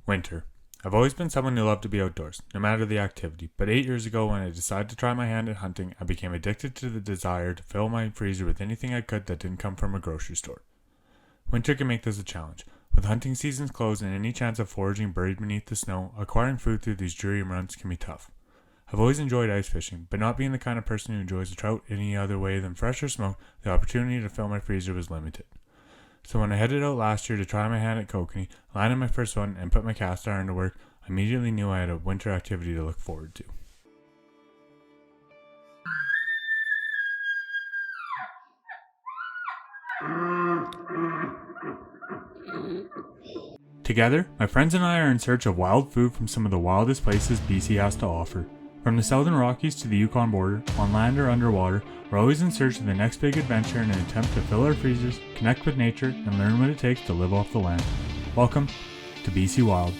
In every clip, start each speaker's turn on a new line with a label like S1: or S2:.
S1: Winter. I've always been someone who loved to be outdoors, no matter the activity, but 8 years ago when I decided to try my hand at hunting, I became addicted to the desire to fill my freezer with anything I could that didn't come from a grocery store. Winter can make this a challenge. With hunting seasons closed and any chance of foraging buried beneath the snow, acquiring food through these dreary months can be tough. I've always enjoyed ice fishing, but not being the kind of person who enjoys a trout any other way than fresh or smoked, the opportunity to fill my freezer was limited. So when I headed out last year to try my hand at Kokanee, landed my first one, and put my cast iron to work, I immediately knew I had a winter activity to look forward to. Together, my friends and I are in search of wild food from some of the wildest places BC has to offer. From the Southern Rockies to the Yukon border, on land or underwater, we're always in search of the next big adventure in an attempt to fill our freezers, connect with nature, and learn what it takes to live off the land. Welcome to BC Wild.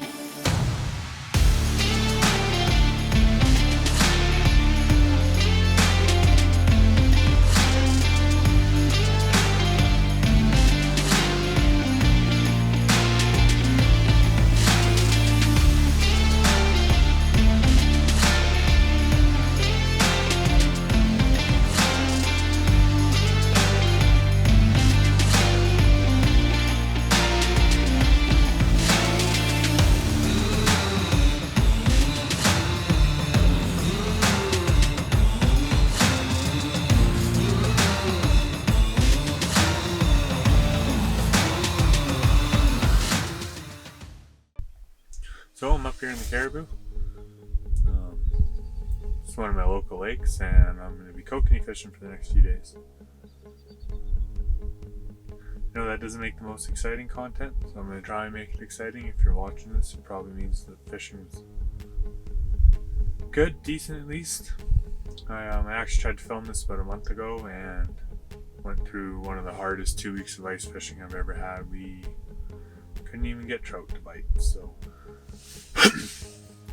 S1: So I'm up here in the Caribou. It's one of my local lakes, and I'm going to be kokanee fishing for the next few days. I know that doesn't make the most exciting content, so I'm going to try and make it exciting. If you're watching this, it probably means that fishing's good, decent at least. I actually tried to film this about a month ago and went through one of the hardest 2 weeks of ice fishing I've ever had. We couldn't even get trout to bite, so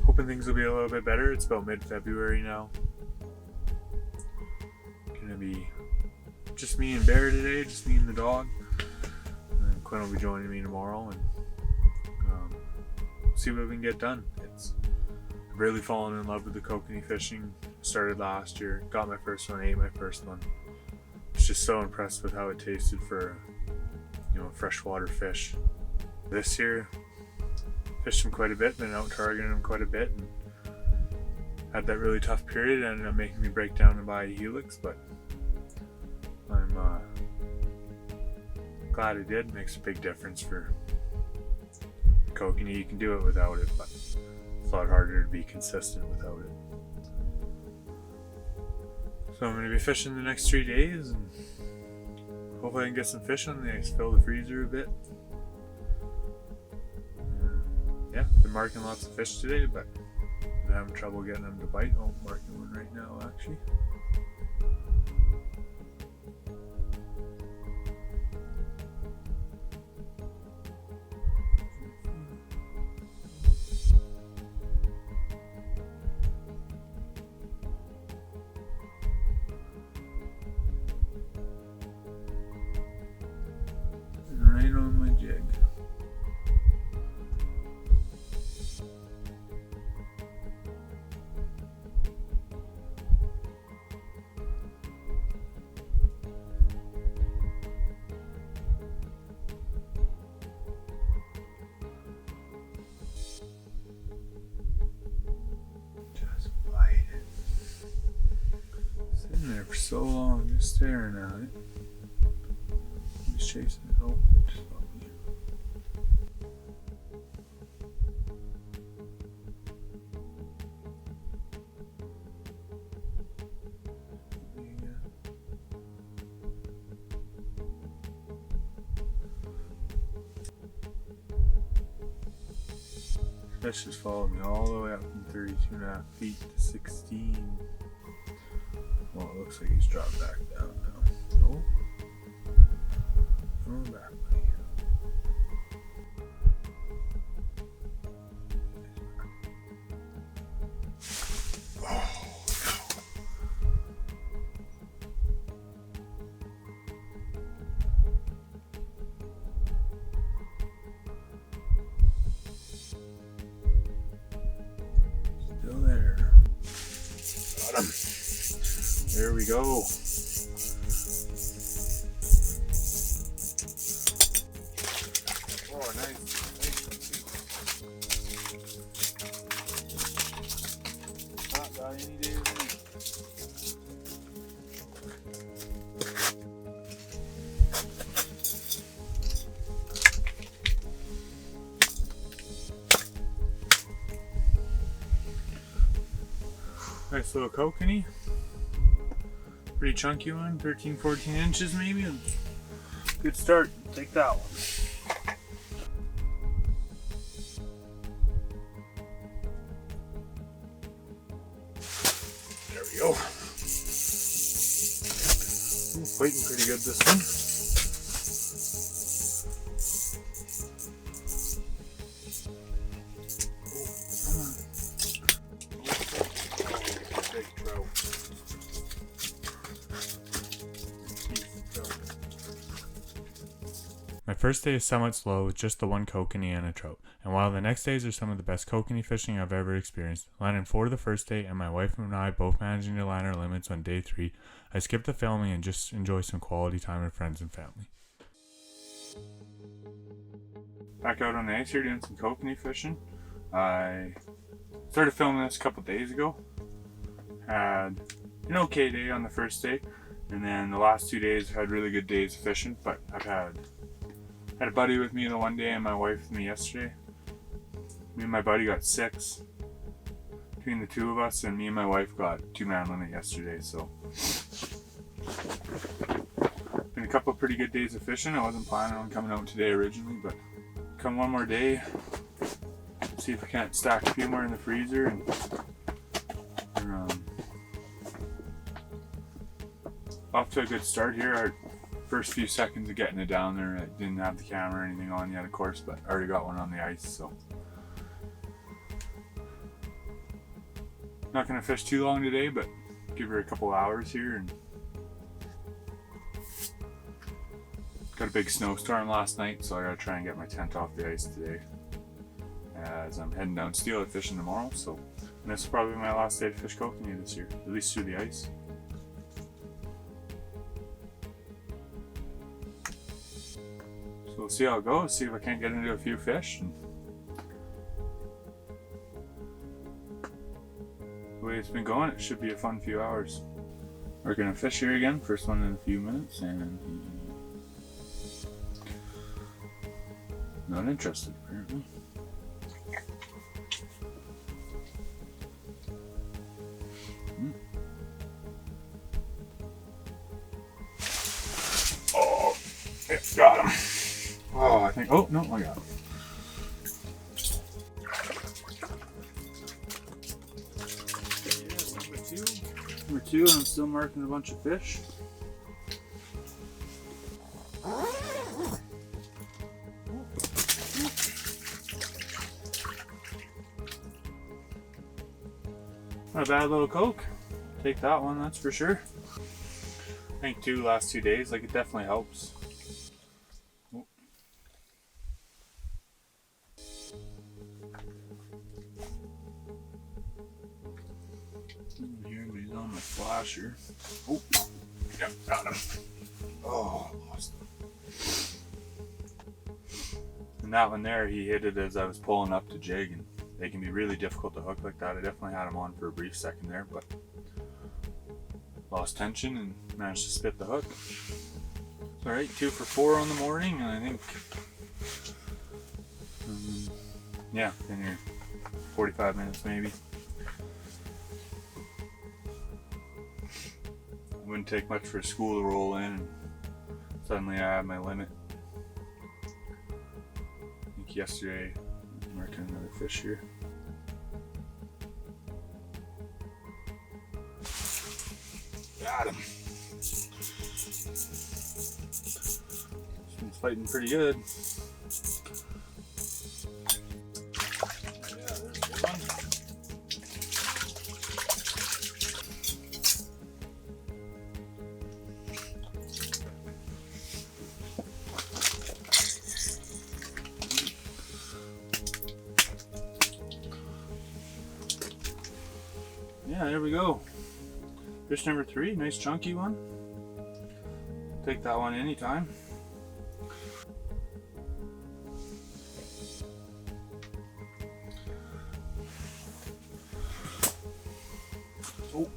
S1: hoping things will be a little bit better. It's about mid-February now. Gonna be just me and Bear today, just me and the dog. And then Quinn will be joining me tomorrow, and see what we can get done. I've really fallen in love with the kokanee fishing. Started last year, got my first one, ate my first one. Was just so impressed with how it tasted for a freshwater fish. This year, fished them quite a bit, been out targeting them quite a bit, and had that really tough period. It ended up making me break down and buy a Helix, but I'm glad I did. It makes a big difference for kokanee. You can do it without it, but it's a lot harder to be consistent without it. So I'm going to be fishing the next 3 days, and hopefully I can get some fish on the ice, fill the freezer a bit. Yeah, been marking lots of fish today, but I'm having trouble getting them to bite. Oh, I'm marking one right now, actually. Right on my jig. There for so long, just staring at it. He's chasing it. Oh, just saw me. Fish just followed me all the way up from 32.5 feet to 16. Well, it looks like he's dropped back down now. Oh. Come on back, buddy. Got him. There we go. Oh, nice. Not got any day of the week. Nice little kokanee. Pretty chunky one, 13, 14 inches maybe. Good start. Take that one. There we go. Ooh, fighting pretty good this one. My first day is somewhat slow with just the one kokanee and a trout, and while the next days are some of the best kokanee fishing I've ever experienced, landing 4 the first day and my wife and I both managing to land our limits on day 3, I skipped the filming and just enjoy some quality time with friends and family. Back out on the ice here doing some kokanee fishing. I started filming this a couple days ago. Had an okay day on the first day, and then the last 2 days I've had really good days of fishing, but I've had a buddy with me the one day and my wife with me yesterday. Me and my buddy got 6 between the two of us, and me and my wife got 2-man limit yesterday, so been a couple of pretty good days of fishing. I wasn't planning on coming out today originally, but come one more day, see if we can't stack a few more in the freezer and off to a good start here. Our first few seconds of getting it down there, I didn't have the camera or anything on yet, of course, but I already got one on the ice, so not gonna fish too long today, but give her a couple hours here. And got a big snowstorm last night, so I gotta try and get my tent off the ice today as I'm heading down steelhead fishing tomorrow. So, and this is probably my last day to fish kokanee this year, at least through the ice. So we'll see how it goes, see if I can't get into a few fish. And the way it's been going, it should be a fun few hours. We're gonna fish here again, first one in a few minutes, and he's not interested apparently. Oh, yeah, got him. Oh, I think, oh, no, I got him. Number 2, and I'm still marking a bunch of fish. Not a bad little coke. Take that one, that's for sure. I think last 2 days, like, it definitely helps. Oh. Here, but he's on my flasher. Oh, yeah, got him. Oh, lost him. And that one there, he hit it as I was pulling up to jig, and they can be really difficult to hook like that. I definitely had him on for a brief second there, but lost tension and managed to spit the hook. Alright, 2 for 4 on the morning, and I think, yeah, been here 45 minutes maybe. It wouldn't take much for a school to roll in, and suddenly I had my limit. I think yesterday, I'm marking another fish here. Got him. He's fighting pretty good. Yeah, there's a good one. Yeah, there we go.
S2: Fish number 3, nice chunky one. Take that one anytime. Oh.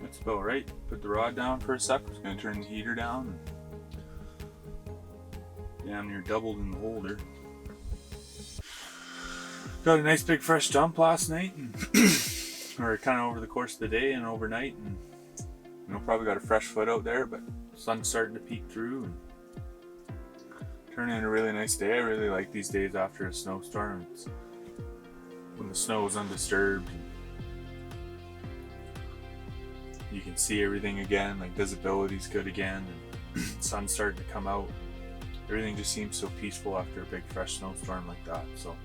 S2: That's about right. Put the rod down for a sec. It's going to turn the heater down. Damn near doubled in the holder. Got a nice big fresh dump last night, and or kind of over the course of the day and overnight, and probably got a fresh foot out there, but sun's starting to peek through and turning in a really nice day. I really like these days after a snowstorm. It's when the snow is undisturbed. You can see everything again, like visibility's good again, and sun's starting to come out. Everything just seems so peaceful after a big fresh snowstorm like that. So,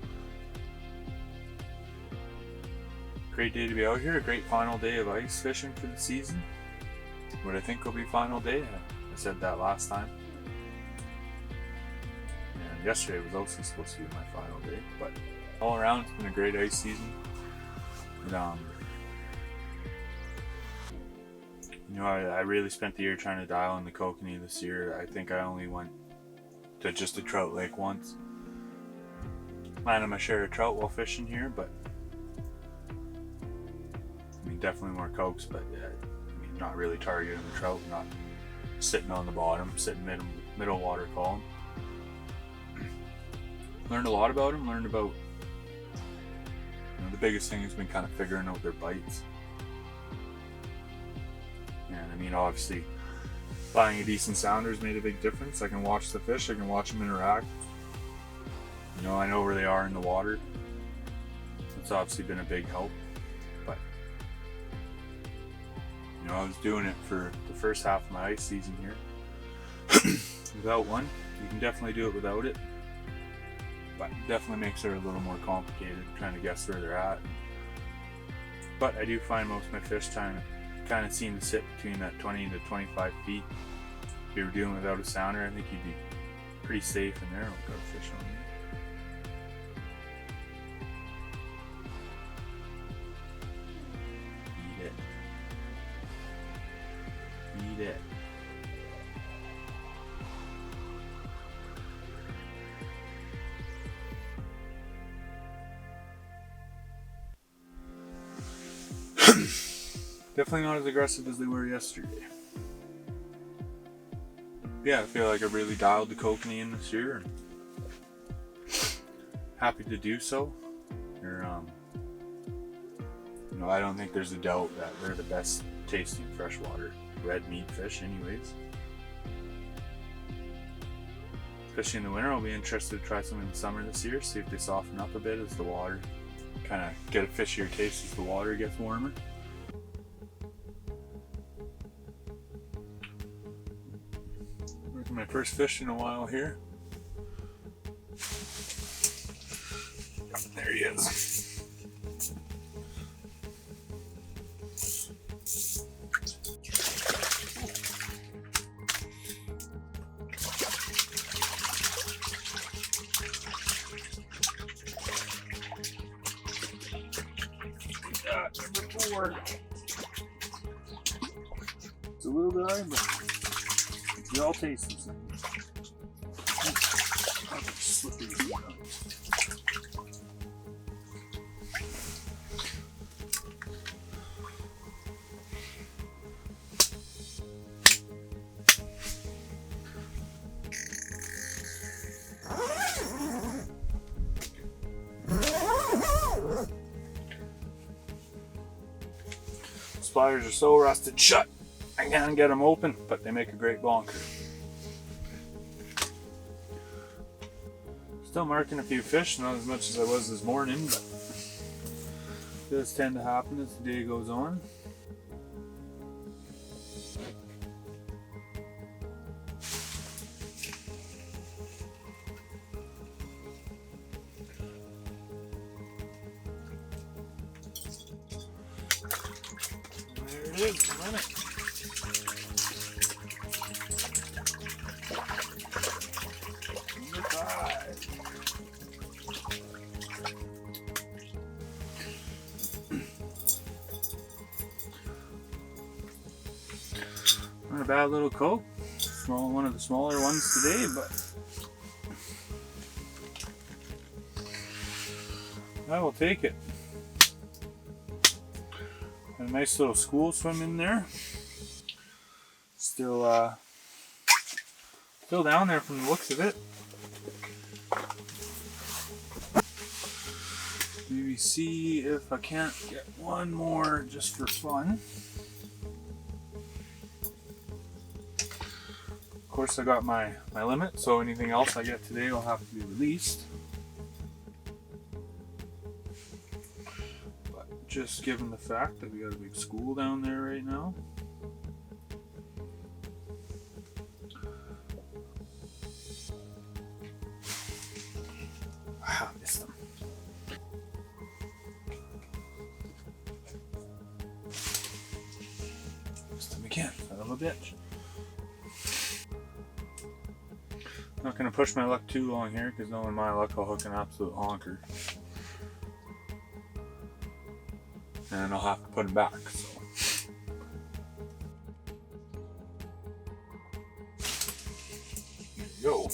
S2: great day to be out here. A great final day of ice fishing for the season. What I think will be final day. I said that last time. And yesterday was also supposed to be my final day. But all around, it's been a great ice season. And, I really spent the year trying to dial in the Kokanee this year. I think I only went to just a trout lake once. Landed my share of trout while fishing here, but definitely more cokes, but not really targeting the trout, not sitting on the bottom, sitting middle water column. Learned a lot about them, learned about, the biggest thing has been kind of figuring out their bites. And obviously buying a decent sounder has made a big difference. I can watch the fish, I can watch them interact. I know where they are in the water. It's obviously been a big help. But I was doing it for the first half of my ice season here without one. You can definitely do it without it, but it definitely makes it a little more complicated trying to guess where they're at. But I do find most of my fish kind of seem to sit between that 20 to 25 feet. If you were doing without a sounder, I think you'd be pretty safe in there without a fish on you. Eat it. Definitely not as aggressive as they were yesterday. Yeah, I feel like I've really dialed the Kokanee in this year. Happy to do so. I don't think there's a doubt that they're the best tasting freshwater red meat fish anyways. Especially in the winter, I'll be interested to try some in the summer this year, see if they soften up a bit as the water, kind of get a fishier taste as the water gets warmer. Here's my first fish in a while here. There he is. Number 4. It's a little guy, but they all taste the same. Pliers are so rusted shut, I can't get them open, but they make a great bonker. Still marking a few fish, not as much as I was this morning, but it does tend to happen as the day goes on. There it is, run it. bad little coke. One of the smaller ones today, but I will take it. Got a nice little school swim in there. Still down there from the looks of it. Maybe see if I can't get one more just for fun. Of course, I got my limit, so anything else I get today will have to be released. But just given the fact that we got a big school down there right now. Ah, missed them. Missed them again, son of a bitch. Not going to push my luck too long here, because knowing my luck, I'll hook an absolute honker. And I'll have to put him back, so. There you go.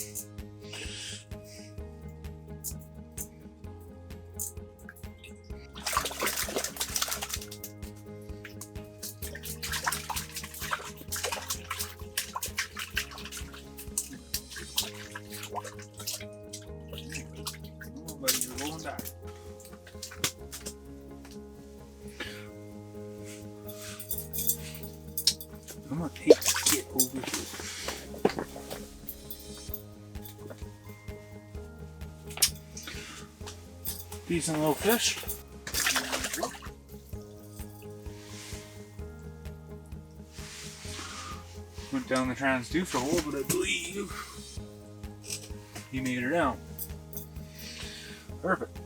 S2: Oh, buddy, you're going back. Come on, hey, get over here. Decent little fish. Went down the transducer hole, but I believe he made her down. Perfect.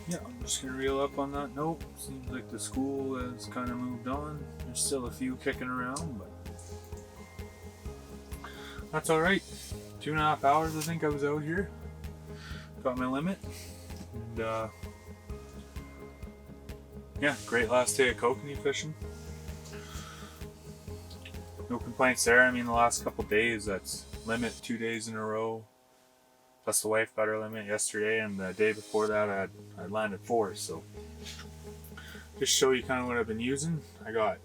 S2: Yeah, I'm just gonna reel up on that note. Seems like the school has kind of moved on. There's still a few kicking around, but that's all right. 2.5 hours, I think I was out here. Got my limit, and yeah, great last day of kokanee fishing. No complaints there. I mean, the last couple days, that's limit 2 days in a row. Plus the wife got her limit yesterday, and the day before that I landed 4. So just show you kind of what I've been using. I got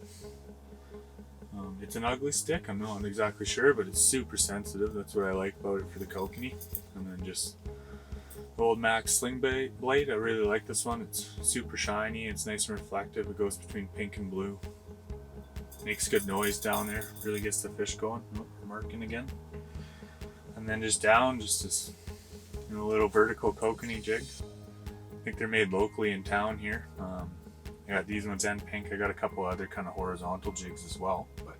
S2: it's an ugly stick. I'm not exactly sure, but it's super sensitive. That's what I like about it for the kokanee. And then just the old Max sling blade. I really like this one. It's super shiny. It's nice and reflective. It goes between pink and blue. Makes good noise down there. Really gets the fish going. Oh, marking again. And then just down, just this little vertical kokanee jig. I think they're made locally in town here. I got these ones and pink. I got a couple other kind of horizontal jigs as well. But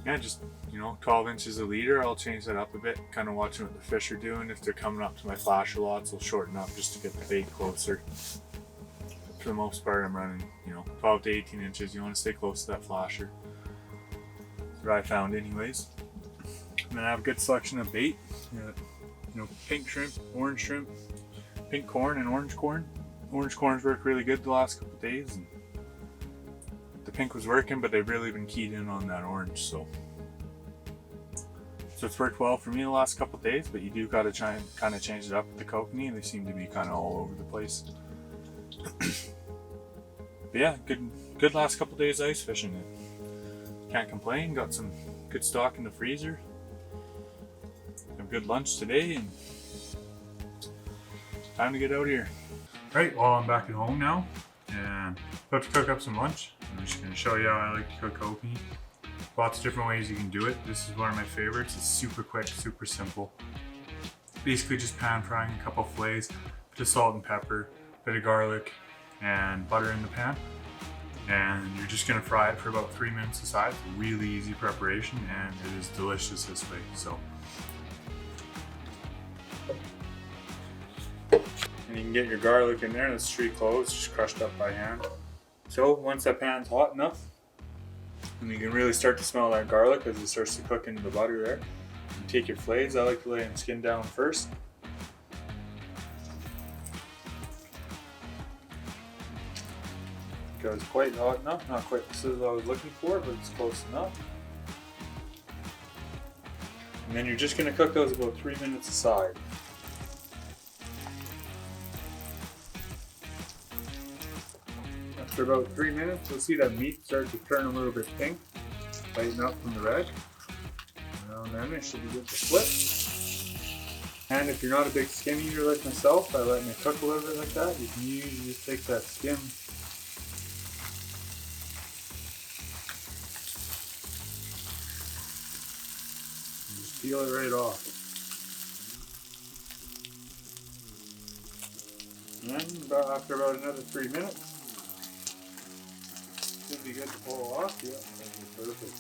S2: yeah, just 12 inches a leader. I'll change that up a bit. Kind of watching what the fish are doing. If they're coming up to my flasher lots, I'll shorten up just to get the bait closer. For the most part, I'm running 12 to 18 inches. You want to stay close to that flasher. That's what I found anyways. And then I have a good selection of bait. Pink shrimp, orange shrimp, pink corn, and orange corn. Orange corns work really good the last couple of days. And the pink was working, but they've really been keyed in on that orange. So it's worked well for me the last couple of days. But you do got to try and kind of change it up with the kokanee. They seem to be kind of all over the place. But yeah, good last couple of days ice fishing. Can't complain. Got some good stock in the freezer. Have a good lunch today, and time to get out here. Right, well, I'm back at home now, and about to cook up some lunch. I'm just going to show you how I like to cook kokanee. Lots of different ways you can do it. This is one of my favorites. It's super quick, super simple. Basically just pan frying a couple fillets, bit of salt and pepper, bit of garlic, and butter in the pan. And you're just going to fry it for about 3 minutes aside. It's a really easy preparation, and it is delicious this way. So, and you can get your garlic in there. That's 3 cloves, just crushed up by hand. So once that pan's hot enough, and you can really start to smell that garlic as it starts to cook into the butter there. You take your fillets. I like to lay them skin down first. because quite hot enough. Not quite the sizzle I was looking for, but it's close enough. And then you're just going to cook those about 3 minutes aside. After about 3 minutes, you'll see that meat start to turn a little bit pink, lighten up from the red. Around then it should be good to flip. And if you're not a big skim eater like myself, I let it cook a little bit like that. You can usually just take that skim, and just peel it right off. And then after about another 3 minutes, should be good to pull off. Yeah, that'd be perfect.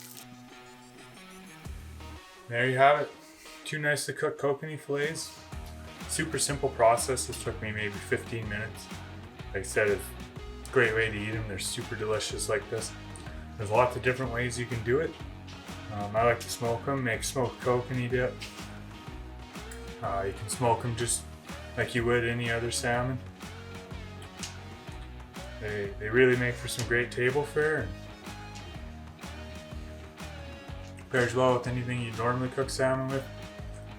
S2: There you have it. 2 nicely cooked kokanee fillets. Super simple process. This took me maybe 15 minutes. Like I said, it's a great way to eat them. They're super delicious like this. There's lots of different ways you can do it. I like to smoke them. Make smoked kokanee dip. You can smoke them just like you would any other salmon. They really make for some great table fare. And pairs well with anything you'd normally cook salmon with.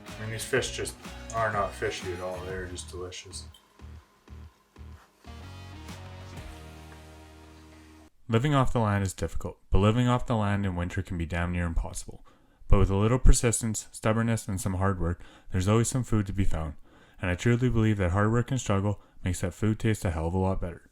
S2: I mean, these fish just are not fishy at all. They're just delicious.
S1: Living off the land is difficult, but living off the land in winter can be damn near impossible. But with a little persistence, stubbornness, and some hard work, there's always some food to be found. And I truly believe that hard work and struggle makes that food taste a hell of a lot better.